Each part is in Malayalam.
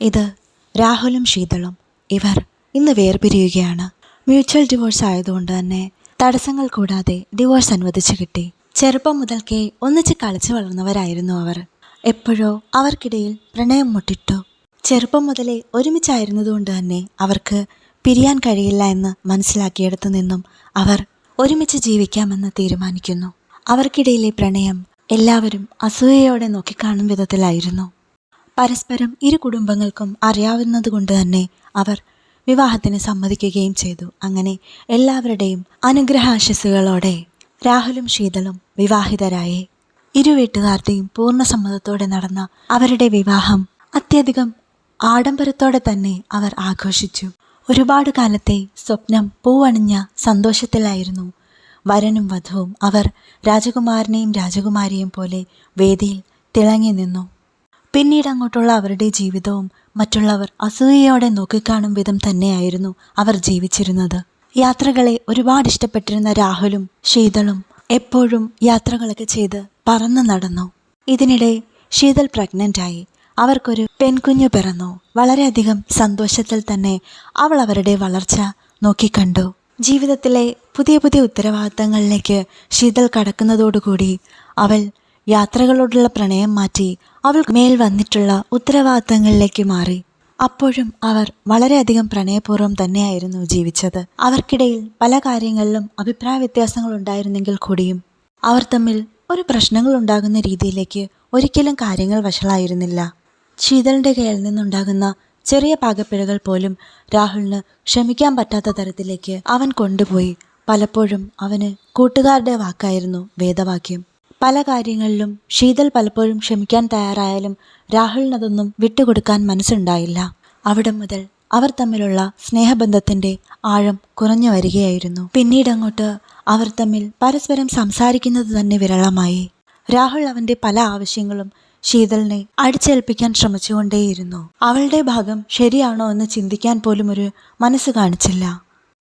ഇത് രാഹുലും ശീതളും ഇവർ ഇന്ന് വേർപിരിയുകയാണ്. മ്യൂച്വൽ ഡിവോഴ്സ് ആയതുകൊണ്ട് തന്നെ തടസ്സങ്ങൾ കൂടാതെ ഡിവോഴ്സ് അനുവദിച്ചു കിട്ടി. ചെറുപ്പം മുതൽക്കേ ഒന്നിച്ച് കളിച്ചു വളർന്നവരായിരുന്നു അവർ. എപ്പോഴോ അവർക്കിടയിൽ പ്രണയം മുട്ടിട്ടു. ചെറുപ്പം മുതലേ ഒരുമിച്ചായിരുന്നതുകൊണ്ട് തന്നെ അവർക്ക് പിരിയാൻ കഴിയില്ല എന്ന് മനസ്സിലാക്കിയെടുത്തു നിന്നും അവർ ഒരുമിച്ച് ജീവിക്കാമെന്ന് തീരുമാനിക്കുന്നു. അവർക്കിടയിലെ പ്രണയം എല്ലാവരും അസൂയയോടെ നോക്കിക്കാണും വിധത്തിലായിരുന്നു. പരസ്പരം ഇരു കുടുംബങ്ങൾക്കും അറിയാവുന്നതുകൊണ്ട് തന്നെ അവർ വിവാഹത്തിന് സമ്മതിക്കുകയും ചെയ്തു. അങ്ങനെ എല്ലാവരുടെയും അനുഗ്രഹാശിസുകളോടെ രാഹുലും ശീതളും വിവാഹിതരായി. ഇരു വീട്ടുകാരുടെയും പൂർണ്ണ സമ്മതത്തോടെ നടന്ന അവരുടെ വിവാഹം അത്യധികം ആഡംബരത്തോടെ തന്നെ അവർ ആഘോഷിച്ചു. ഒരുപാട് കാലത്തെ സ്വപ്നം പൂവണിഞ്ഞ സന്തോഷത്തിലായിരുന്നു വരനും വധുവും. അവർ രാജകുമാരനെയും രാജകുമാരിയും പോലെ വേദിയിൽ തിളങ്ങി നിന്നു. പിന്നീട് അങ്ങോട്ടുള്ള അവരുടെ ജീവിതവും മറ്റുള്ളവർ അസൂയയോടെ നോക്കിക്കാണും വിധം തന്നെയായിരുന്നു അവർ ജീവിച്ചിരുന്നത്. യാത്രകളെ ഒരുപാട് ഇഷ്ടപ്പെട്ടിരുന്ന രാഹുലും ശീതളും എപ്പോഴും യാത്രകളൊക്കെ ചെയ്ത് പറന്നു നടന്നു. ഇതിനിടെ ശീതൾ പ്രഗ്നൻ്റായി. അവർക്കൊരു പെൺകുഞ്ഞു പിറന്നു. വളരെയധികം സന്തോഷത്തിൽ തന്നെ അവൾ അവരുടെ വളർച്ച നോക്കിക്കണ്ടു. ജീവിതത്തിലെ പുതിയ പുതിയ ഉത്തരവാദിത്തങ്ങളിലേക്ക് ശീതൾ കടക്കുന്നതോടുകൂടി അവൾ യാത്രകളോടുള്ള പ്രണയം മാറ്റി അവൾ മേൽ വന്നിട്ടുള്ള ഉത്തരവാദിത്തങ്ങളിലേക്ക് മാറി. അപ്പോഴും അവർ വളരെയധികം പ്രണയപൂർവ്വം തന്നെയായിരുന്നു ജീവിച്ചത്. അവർക്കിടയിൽ പല കാര്യങ്ങളിലും അഭിപ്രായ വ്യത്യാസങ്ങൾ ഉണ്ടായിരുന്നെങ്കിൽ കൂടിയും അവർ തമ്മിൽ ഒരു പ്രശ്നങ്ങൾ ഉണ്ടാകുന്ന രീതിയിലേക്ക് ഒരിക്കലും കാര്യങ്ങൾ വഷളായിരുന്നില്ല. ശീതളിൻ്റെ കയ്യിൽ നിന്നുണ്ടാകുന്ന ചെറിയ പാകപ്പിഴകൾ പോലും രാഹുലിന് ക്ഷമിക്കാൻ പറ്റാത്ത തരത്തിലേക്ക് അവൻ കൊണ്ടുപോയി. പലപ്പോഴും അവന് കൂട്ടുകാരുടെ വാക്കായിരുന്നു വേദവാക്യം. പല കാര്യങ്ങളിലും ശീതൾ പലപ്പോഴും ക്ഷമിക്കാൻ തയ്യാറായാലും രാഹുലിനതൊന്നും വിട്ടുകൊടുക്കാൻ മനസ്സുണ്ടായില്ല. അവിടെ മുതൽ അവർ തമ്മിലുള്ള സ്നേഹബന്ധത്തിൻ്റെ ആഴം കുറഞ്ഞു വരികയായിരുന്നു. പിന്നീടങ്ങോട്ട് അവർ തമ്മിൽ പരസ്പരം സംസാരിക്കുന്നത് തന്നെ വിരളമായി. രാഹുൽ അവൻ്റെ പല ആവശ്യങ്ങളും ശീതളിനെ അടിച്ചേൽപ്പിക്കാൻ ശ്രമിച്ചുകൊണ്ടേയിരുന്നു. അവളുടെ ഭാഗം ശരിയാണോ എന്ന് ചിന്തിക്കാൻ പോലും ഒരു മനസ്സ് കാണിച്ചില്ല.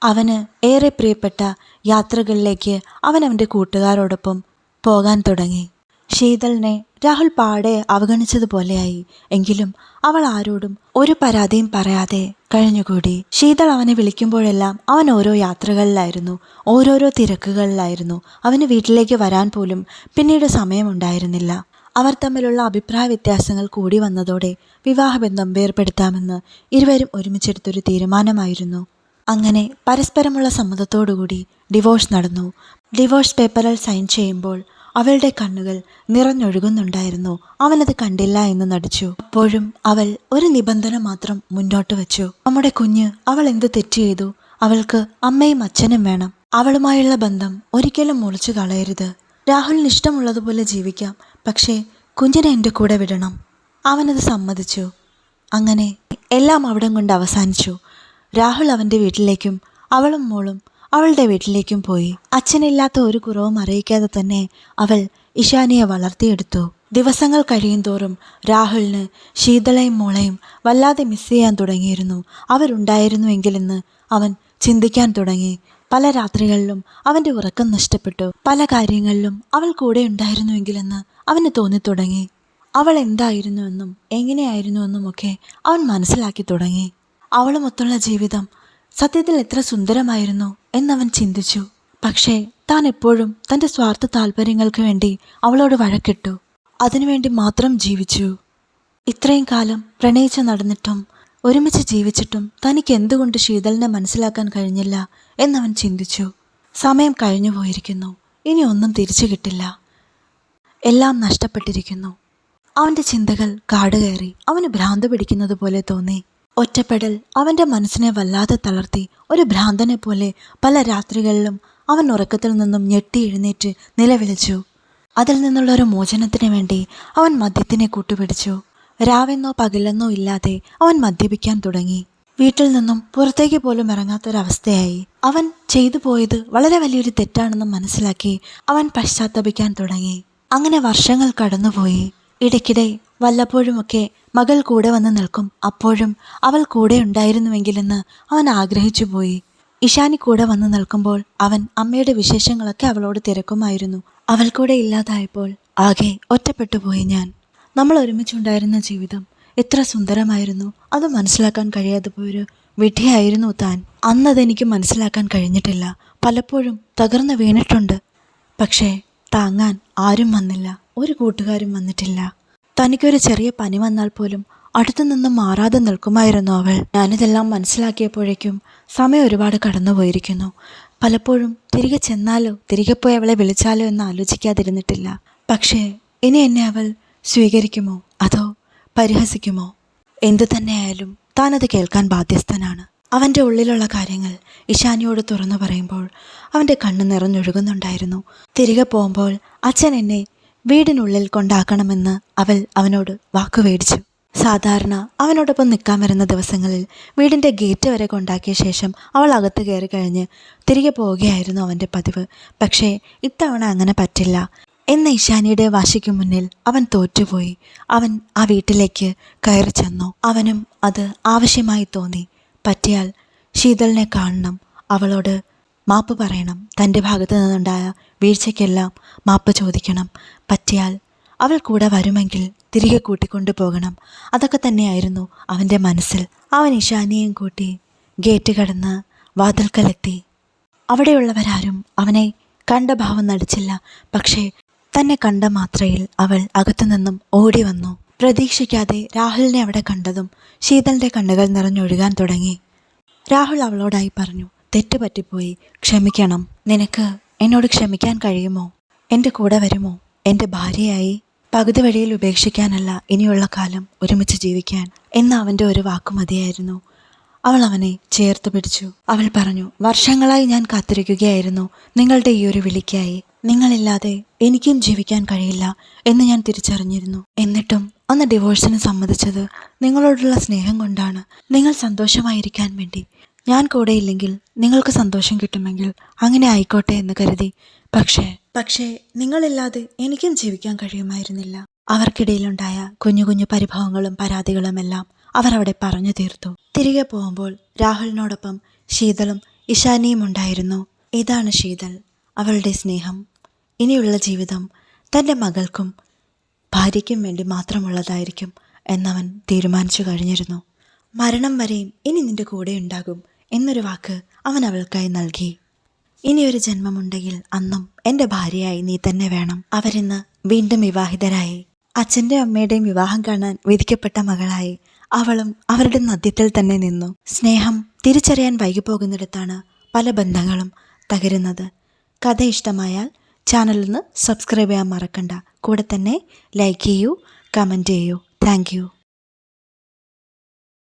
അവന് ഏറെ പ്രിയപ്പെട്ട യാത്രകളിലേക്ക് അവൻ അവൻ്റെ കൂട്ടുകാരോടൊപ്പം പോകാൻ തുടങ്ങി. ശീതളിനെ രാഹുൽ പാടെ അവഗണിച്ചതുപോലെയായി. എങ്കിലും അവൾ ആരോടും ഒരു പരാതിയും പറയാതെ കഴിഞ്ഞുകൂടി. ശീതൾ അവനെ വിളിക്കുമ്പോഴെല്ലാം അവൻ ഓരോ യാത്രകളിലായിരുന്നു, ഓരോരോ തിരക്കുകളിലായിരുന്നു. അവന് വീട്ടിലേക്ക് വരാൻ പോലും പിന്നീട് സമയമുണ്ടായിരുന്നില്ല. അവർ തമ്മിലുള്ള അഭിപ്രായ വ്യത്യാസങ്ങൾ കൂടി വന്നതോടെ വിവാഹബന്ധം വേർപെടുത്താമെന്ന് ഇരുവരും ഒരുമിച്ചെടുത്തൊരു തീരുമാനമായിരുന്നു. അങ്ങനെ പരസ്പരമുള്ള സമ്മതത്തോടുകൂടി ഡിവോഴ്സ് നടന്നു. ഡിവോഴ്സ് പേപ്പറിൽ സൈൻ ചെയ്യുമ്പോൾ അവളുടെ കണ്ണുകൾ നിറഞ്ഞൊഴുകുന്നുണ്ടായിരുന്നു. അവനത് കണ്ടില്ല എന്ന് നടിച്ചു. അപ്പോഴും അവൾ ഒരു നിബന്ധന മാത്രം മുന്നോട്ട് വെച്ചു. നമ്മുടെ കുഞ്ഞ് അവൾ എന്ത് തെറ്റ് ചെയ്തു? അവൾക്ക് അമ്മയും അച്ഛനും വേണം. അവളുമായുള്ള ബന്ധം ഒരിക്കലും മുറിച്ചു കളയരുത്. രാഹുലിന് ഇഷ്ടമുള്ളതുപോലെ ജീവിക്കാം, പക്ഷേ കുഞ്ഞിനെ എൻ്റെ കൂടെ വിടണം. അവനത് സമ്മതിച്ചു. അങ്ങനെ എല്ലാം അവിടം കൊണ്ട് അവസാനിച്ചു. രാഹുൽ അവൻ്റെ വീട്ടിലേക്കും അവളും മോളും അവളുടെ വീട്ടിലേക്കും പോയി. അച്ഛനില്ലാത്ത ഒരു കുറവും അറിയിക്കാതെ തന്നെ അവൾ ഇഷാനിയെ വളർത്തിയെടുത്തു. ദിവസങ്ങൾ കഴിയും തോറും രാഹുലിന് ശീതളയും മോളെയും വല്ലാതെ മിസ് ചെയ്യാൻ തുടങ്ങിയിരുന്നു. അവരുണ്ടായിരുന്നുവെങ്കിലെന്ന് അവൻ ചിന്തിക്കാൻ തുടങ്ങി. പല രാത്രികളിലും അവൻ്റെ ഉറക്കം നഷ്ടപ്പെട്ടു. പല കാര്യങ്ങളിലും അവൾ കൂടെ ഉണ്ടായിരുന്നുവെങ്കിലെന്ന് അവന് തോന്നിത്തുടങ്ങി. അവൾ എന്തായിരുന്നുവെന്നും എങ്ങനെയായിരുന്നുവെന്നും ഒക്കെ അവൻ മനസ്സിലാക്കി തുടങ്ങി. അവളുമൊത്തുള്ള ജീവിതം സത്യത്തിൽ എത്ര സുന്ദരമായിരുന്നു എന്നവൻ ചിന്തിച്ചു. പക്ഷേ താൻ എപ്പോഴും തൻ്റെ സ്വാർത്ഥ താല്പര്യങ്ങൾക്ക് വേണ്ടി അവളോട് വഴക്കിട്ടു. അതിനുവേണ്ടി മാത്രം ജീവിച്ചു. ഇത്രയും കാലം പ്രണയിച്ചു നടന്നിട്ടും ഒരുമിച്ച് ജീവിച്ചിട്ടും തനിക്ക് എന്തുകൊണ്ട് ശീതളിനെ മനസ്സിലാക്കാൻ കഴിഞ്ഞില്ല എന്നവൻ ചിന്തിച്ചു. സമയം കഴിഞ്ഞു പോയിരിക്കുന്നു. ഇനി ഒന്നും തിരിച്ചു കിട്ടില്ല. എല്ലാം നഷ്ടപ്പെട്ടിരിക്കുന്നു. അവൻ്റെ ചിന്തകൾ കാടുകയറി. അവന് ഭ്രാന്ത് പിടിക്കുന്നത് പോലെ തോന്നി. ഒറ്റപ്പെടൽ അവൻ്റെ മനസ്സിനെ വല്ലാതെ തളർത്തി. ഒരു ഭ്രാന്തനെ പോലെ പല രാത്രികളിലും അവൻ ഉറക്കത്തിൽ നിന്നും ഞെട്ടി എഴുന്നേറ്റ് നിലവിളിച്ചു. അതിൽ നിന്നുള്ളൊരു മോചനത്തിന് വേണ്ടി അവൻ മദ്യത്തിനെ കൂട്ടുപിടിച്ചു. രാവെന്നോ പകലെന്നോ ഇല്ലാതെ അവൻ മദ്യപിക്കാൻ തുടങ്ങി. വീട്ടിൽ നിന്നും പുറത്തേക്ക് പോലും ഇറങ്ങാത്തൊരവസ്ഥയായി. അവൻ ചെയ്തു പോയത് വളരെ വലിയൊരു തെറ്റാണെന്ന് മനസ്സിലാക്കി അവൻ പശ്ചാത്തപിക്കാൻ തുടങ്ങി. അങ്ങനെ വർഷങ്ങൾ കടന്നുപോയി. ഇടയ്ക്കിടെ വല്ലപ്പോഴുമൊക്കെ മകൾ കൂടെ വന്ന് നിൽക്കും. അപ്പോഴും അവൾ കൂടെ ഉണ്ടായിരുന്നുവെങ്കിലെന്ന് അവൻ ആഗ്രഹിച്ചു പോയി. ഇഷാനി കൂടെ വന്ന് നിൽക്കുമ്പോൾ അവൻ അമ്മയുടെ വിശേഷങ്ങളൊക്കെ അവളോട് തിരക്കുമായിരുന്നു. അവൾ കൂടെ ഇല്ലാതായപ്പോൾ ആകെ ഒറ്റപ്പെട്ടു പോയി ഞാൻ. നമ്മൾ ഒരുമിച്ചുണ്ടായിരുന്ന ജീവിതം എത്ര സുന്ദരമായിരുന്നു. അത് മനസ്സിലാക്കാൻ കഴിയാതെ പോയൊരു വിഡ്ഢിയായിരുന്നു താൻ. അന്നതെനിക്ക് മനസ്സിലാക്കാൻ കഴിഞ്ഞിട്ടില്ല. പലപ്പോഴും തകർന്നു വീണിട്ടുണ്ട്. പക്ഷേ താങ്ങാൻ ആരും വന്നില്ല, ഒരു കൂട്ടുകാരും വന്നിട്ടില്ല. തനിക്കൊരു ചെറിയ പനി വന്നാൽ പോലും അടുത്തു നിന്നും മാറാതെ നിൽക്കുമായിരുന്നു അവൾ. ഞാനിതെല്ലാം മനസ്സിലാക്കിയപ്പോഴേക്കും സമയം ഒരുപാട് കടന്നുപോയിരിക്കുന്നു. പലപ്പോഴും തിരികെ ചെന്നാലോ, തിരികെ പോയി അവളെ വിളിച്ചാലോ എന്ന് ആലോചിക്കാതിരുന്നിട്ടില്ല. പക്ഷേ ഇനി എന്നെ അവൾ സ്വീകരിക്കുമോ അതോ പരിഹസിക്കുമോ? എന്തു തന്നെയായാലും താനത് കേൾക്കാൻ ബാധ്യസ്ഥനാണ്. അവൻ്റെ ഉള്ളിലുള്ള കാര്യങ്ങൾ ഇഷാനിയോട് തുറന്നു പറയുമ്പോൾ അവൻ്റെ കണ്ണ് നിറഞ്ഞൊഴുകുന്നുണ്ടായിരുന്നു. തിരികെ പോകുമ്പോൾ അച്ഛൻ എന്നെ വീടിനുള്ളിൽ കൊണ്ടാക്കണമെന്ന് അവനോട് വാക്കുവേടിച്ചു. സാധാരണ അവനോടൊപ്പം നിൽക്കാൻ വരുന്ന ദിവസങ്ങളിൽ വീടിൻ്റെ ഗേറ്റ് വരെ കൊണ്ടാക്കിയ ശേഷം അവൾ അകത്ത് കയറി കഴിഞ്ഞ് തിരികെ പോവുകയായിരുന്നു അവൻ്റെ പതിവ്. പക്ഷേ ഇത്തവണ അങ്ങനെ പറ്റില്ല എന്ന ഇഷാനിയുടെ വാശിക്ക് മുന്നിൽ അവൻ തോറ്റുപോയി. അവൻ ആ വീട്ടിലേക്ക് കയറി ചെന്നു. അവനും അത് ആവശ്യമായി തോന്നി. പറ്റിയാൽ ശീതളിനെ കാണണം, അവളോട് മാപ്പ് പറയണം, തൻ്റെ ഭാഗത്തു നിന്നുണ്ടായ വീഴ്ചയ്ക്കെല്ലാം മാപ്പ് ചോദിക്കണം. പറ്റിയാൽ അവൾ കൂടെ വരുമെങ്കിൽ തിരികെ കൂട്ടിക്കൊണ്ടു പോകണം. അതൊക്കെ തന്നെയായിരുന്നു അവൻ്റെ മനസ്സിൽ. അവൻ ഇഷാനിയെയും കൂട്ടി ഗേറ്റ് കടന്ന് വാതിൽക്കലെത്തി. അവിടെയുള്ളവരാരും അവനെ കണ്ട ഭാവം നടിച്ചില്ല. പക്ഷേ തന്നെ കണ്ട മാത്രയിൽ അവൾ അകത്തുനിന്നും ഓടി വന്നു. പ്രതീക്ഷിക്കാതെ രാഹുലിനെ അവിടെ കണ്ടതും ശീതളിൻ്റെ കണ്ണുകൾ നിറഞ്ഞൊഴുകാൻ തുടങ്ങി. രാഹുൽ അവളോടായി പറഞ്ഞു, തെറ്റുപറ്റിപ്പോയി, ക്ഷമിക്കണം. നിനക്ക് എന്നോട് ക്ഷമിക്കാൻ കഴിയുമോ? എൻ്റെ കൂടെ വരുമോ? എൻ്റെ ഭാര്യയായി പകുതി വഴിയിൽ ഉപേക്ഷിക്കാനല്ല, ഇനിയുള്ള കാലം ഒരുമിച്ച് ജീവിക്കാൻ എന്ന അവൻ്റെ ഒരു വാക്കു മതിയായിരുന്നു. അവൾ അവനെ ചേർത്ത് പിടിച്ചു. അവൾ പറഞ്ഞു, വർഷങ്ങളായി ഞാൻ കാത്തിരിക്കുകയായിരുന്നു നിങ്ങളുടെ ഈ ഒരു വിളിക്കായി. നിങ്ങളില്ലാതെ എനിക്കും ജീവിക്കാൻ കഴിയില്ല എന്ന് ഞാൻ തിരിച്ചറിഞ്ഞിരുന്നു. എന്നിട്ടും അന്ന് ഡിവോഴ്സിന് സമ്മതിച്ചത് നിങ്ങളോടുള്ള സ്നേഹം കൊണ്ടാണ്. നിങ്ങൾ സന്തോഷമായിരിക്കാൻ വേണ്ടി. ഞാൻ കൂടെയില്ലെങ്കിൽ നിങ്ങൾക്ക് സന്തോഷം കിട്ടുമെങ്കിൽ അങ്ങനെ ആയിക്കോട്ടെ എന്ന് കരുതി. പക്ഷേ നിങ്ങളില്ലാതെ എനിക്കും ജീവിക്കാൻ കഴിയുമായിരുന്നില്ല. അവർക്കിടയിലുണ്ടായ കുഞ്ഞു കുഞ്ഞു പരിഭവങ്ങളും പരാതികളുമെല്ലാം അവർ അവിടെ പറഞ്ഞു തീർത്തു. തിരികെ പോകുമ്പോൾ രാഹുലിനോടൊപ്പം ശീതളും ഇഷാനിയും ഉണ്ടായിരുന്നു. ഇതാണ് ശീതൾ, അവളുടെ സ്നേഹം. ഇനിയുള്ള ജീവിതം തൻ്റെ മകൾക്കും ഭാര്യയ്ക്കും വേണ്ടി മാത്രമുള്ളതായിരിക്കും എന്നവൻ തീരുമാനിച്ചു കഴിഞ്ഞിരുന്നു. മരണം വരെയും ഇനി നിന്റെ കൂടെ ഉണ്ടാകും എന്നൊരു വാക്ക് അവൻ അവൾക്കായി നൽകി. ഇനിയൊരു ജന്മമുണ്ടെങ്കിൽ അന്നും എൻ്റെ ഭാര്യയായി നീ തന്നെ വേണം. അവരിന്ന് വീണ്ടും വിവാഹിതരായി. അച്ഛൻ്റെയും അമ്മയുടെയും വിവാഹം കാണാൻ വിധിക്കപ്പെട്ട മകളായി അവളും അവരുടെ മധ്യത്തിൽ തന്നെ നിന്നു. സ്നേഹം തിരിച്ചറിയാൻ വൈകിപ്പോകുന്നിടത്താണ് പല ബന്ധങ്ങളും തകരുന്നത്. കഥ ഇഷ്ടമായാൽ ചാനലൊന്ന് സബ്സ്ക്രൈബ് ചെയ്യാൻ മറക്കണ്ട. കൂടെ തന്നെ ലൈക്ക് ചെയ്യൂ, കമൻറ്റ് ചെയ്യൂ. Thank you.